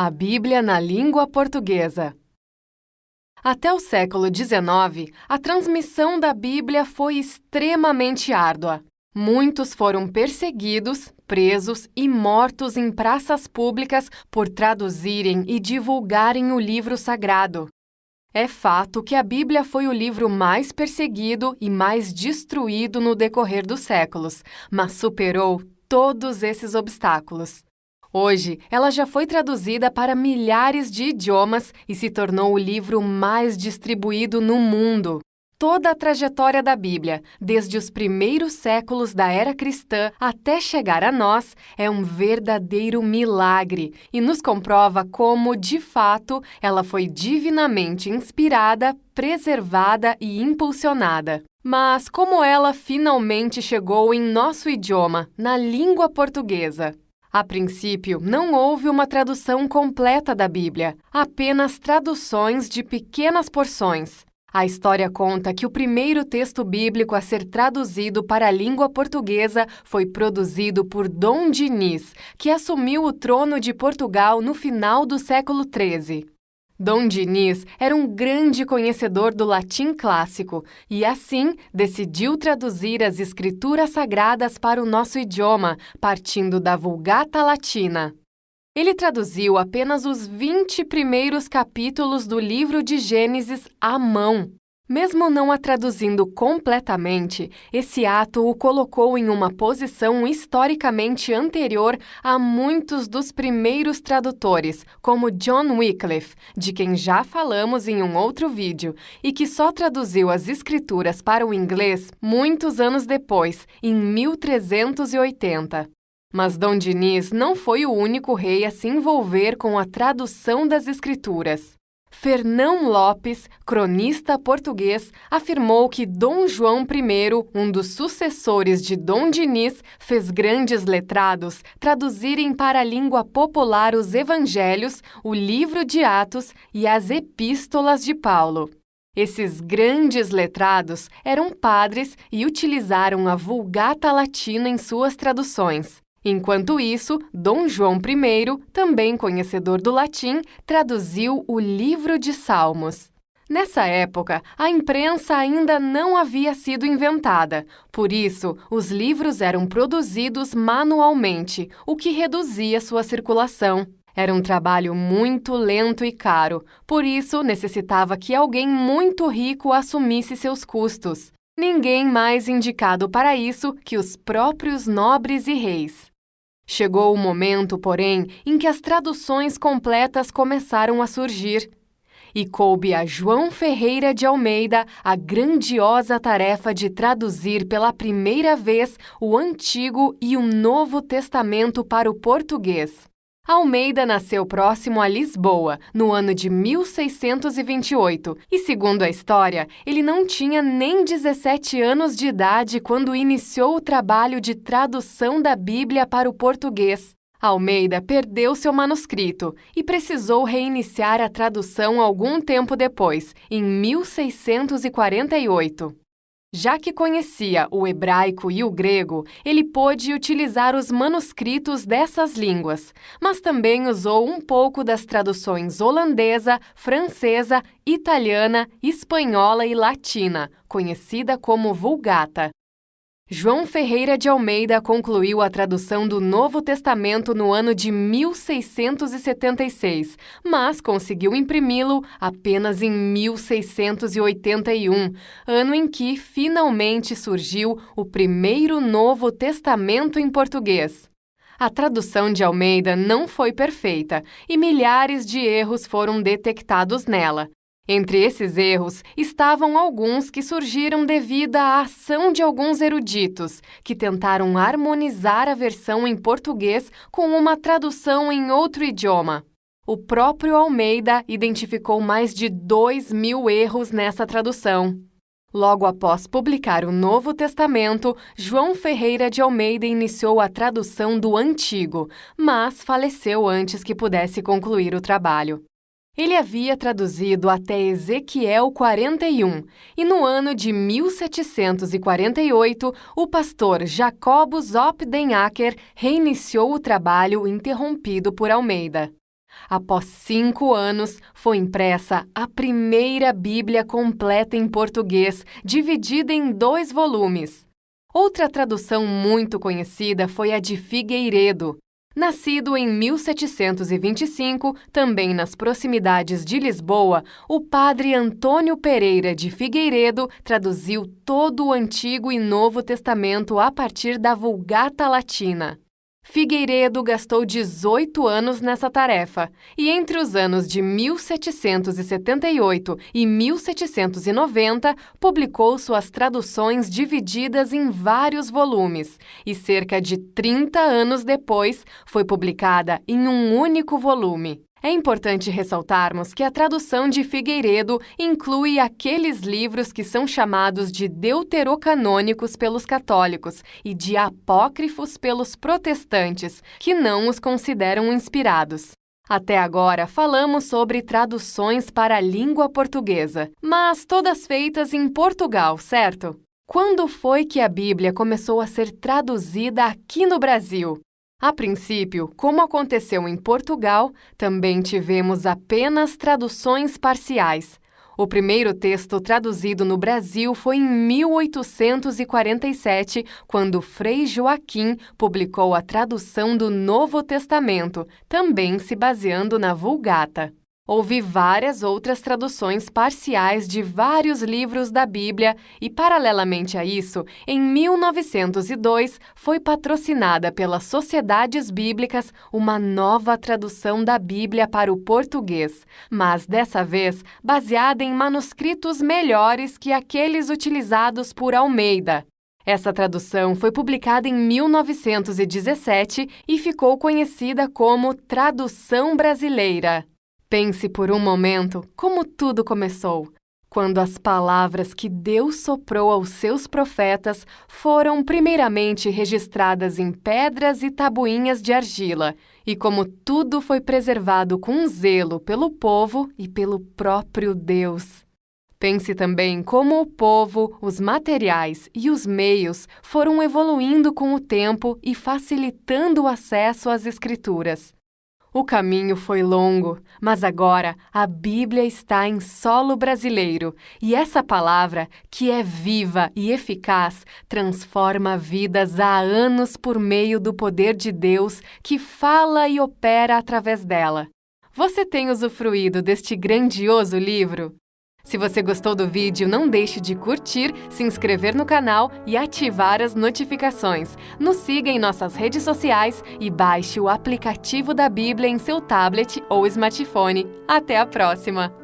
A Bíblia na língua portuguesa. Até o século XIX, a transmissão da Bíblia foi extremamente árdua. Muitos foram perseguidos, presos e mortos em praças públicas por traduzirem e divulgarem o livro sagrado. É fato que a Bíblia foi o livro mais perseguido e mais destruído no decorrer dos séculos, mas superou todos esses obstáculos. Hoje, ela já foi traduzida para milhares de idiomas e se tornou o livro mais distribuído no mundo. Toda a trajetória da Bíblia, desde os primeiros séculos da era cristã até chegar a nós, é um verdadeiro milagre e nos comprova como, de fato, ela foi divinamente inspirada, preservada e impulsionada. Mas como ela finalmente chegou em nosso idioma, na língua portuguesa? A princípio, não houve uma tradução completa da Bíblia, apenas traduções de pequenas porções. A história conta que o primeiro texto bíblico a ser traduzido para a língua portuguesa foi produzido por Dom Diniz, que assumiu o trono de Portugal no final do século XIII. Dom Diniz era um grande conhecedor do latim clássico e, assim, decidiu traduzir as escrituras sagradas para o nosso idioma, partindo da Vulgata Latina. Ele traduziu apenas os 20 primeiros capítulos do livro de Gênesis à mão. Mesmo não a traduzindo completamente, esse ato o colocou em uma posição historicamente anterior a muitos dos primeiros tradutores, como John Wycliffe, de quem já falamos em um outro vídeo, e que só traduziu as escrituras para o inglês muitos anos depois, em 1380. Mas Dom Diniz não foi o único rei a se envolver com a tradução das escrituras. Fernão Lopes, cronista português, afirmou que Dom João I, um dos sucessores de Dom Diniz, fez grandes letrados traduzirem para a língua popular os evangelhos, o livro de Atos e as epístolas de Paulo. Esses grandes letrados eram padres e utilizaram a Vulgata Latina em suas traduções. Enquanto isso, Dom João I, também conhecedor do latim, traduziu o livro de Salmos. Nessa época, a imprensa ainda não havia sido inventada, por isso, os livros eram produzidos manualmente, o que reduzia sua circulação. Era um trabalho muito lento e caro, por isso necessitava que alguém muito rico assumisse seus custos. Ninguém mais indicado para isso que os próprios nobres e reis. Chegou o momento, porém, em que as traduções completas começaram a surgir. E coube a João Ferreira de Almeida a grandiosa tarefa de traduzir pela primeira vez o Antigo e o Novo Testamento para o português. Almeida nasceu próximo a Lisboa, no ano de 1628, e, segundo a história, ele não tinha nem 17 anos de idade quando iniciou o trabalho de tradução da Bíblia para o português. Almeida perdeu seu manuscrito e precisou reiniciar a tradução algum tempo depois, em 1648. Já que conhecia o hebraico e o grego, ele pôde utilizar os manuscritos dessas línguas, mas também usou um pouco das traduções holandesa, francesa, italiana, espanhola e latina, conhecida como Vulgata. João Ferreira de Almeida concluiu a tradução do Novo Testamento no ano de 1676, mas conseguiu imprimi-lo apenas em 1681, ano em que finalmente surgiu o primeiro Novo Testamento em português. A tradução de Almeida não foi perfeita e milhares de erros foram detectados nela. Entre esses erros estavam alguns que surgiram devido à ação de alguns eruditos, que tentaram harmonizar a versão em português com uma tradução em outro idioma. O próprio Almeida identificou mais de 2.000 erros nessa tradução. Logo após publicar o Novo Testamento, João Ferreira de Almeida iniciou a tradução do Antigo, mas faleceu antes que pudesse concluir o trabalho. Ele havia traduzido até Ezequiel 41, e no ano de 1748, o pastor Jacobus op den Akker reiniciou o trabalho interrompido por Almeida. Após 5 anos, foi impressa a primeira Bíblia completa em português, dividida em 2 volumes. Outra tradução muito conhecida foi a de Figueiredo. Nascido em 1725, também nas proximidades de Lisboa, o padre Antônio Pereira de Figueiredo traduziu todo o Antigo e Novo Testamento a partir da Vulgata Latina. Figueiredo gastou 18 anos nessa tarefa e entre os anos de 1778 e 1790 publicou suas traduções divididas em vários volumes e cerca de 30 anos depois foi publicada em um único volume. É importante ressaltarmos que a tradução de Figueiredo inclui aqueles livros que são chamados de deuterocanônicos pelos católicos e de apócrifos pelos protestantes, que não os consideram inspirados. Até agora falamos sobre traduções para a língua portuguesa, mas todas feitas em Portugal, certo? Quando foi que a Bíblia começou a ser traduzida aqui no Brasil? A princípio, como aconteceu em Portugal, também tivemos apenas traduções parciais. O primeiro texto traduzido no Brasil foi em 1847, quando Frei Joaquim publicou a tradução do Novo Testamento, também se baseando na Vulgata. Houve várias outras traduções parciais de vários livros da Bíblia e, paralelamente a isso, em 1902 foi patrocinada pelas Sociedades Bíblicas uma nova tradução da Bíblia para o português, mas dessa vez baseada em manuscritos melhores que aqueles utilizados por Almeida. Essa tradução foi publicada em 1917 e ficou conhecida como Tradução Brasileira. Pense por um momento como tudo começou, quando as palavras que Deus soprou aos seus profetas foram primeiramente registradas em pedras e tabuinhas de argila, e como tudo foi preservado com zelo pelo povo e pelo próprio Deus. Pense também como o povo, os materiais e os meios foram evoluindo com o tempo e facilitando o acesso às Escrituras. O caminho foi longo, mas agora a Bíblia está em solo brasileiro e essa palavra, que é viva e eficaz, transforma vidas há anos por meio do poder de Deus que fala e opera através dela. Você tem usufruído deste grandioso livro? Se você gostou do vídeo, não deixe de curtir, se inscrever no canal e ativar as notificações. Nos siga em nossas redes sociais e baixe o aplicativo da Bíblia em seu tablet ou smartphone. Até a próxima!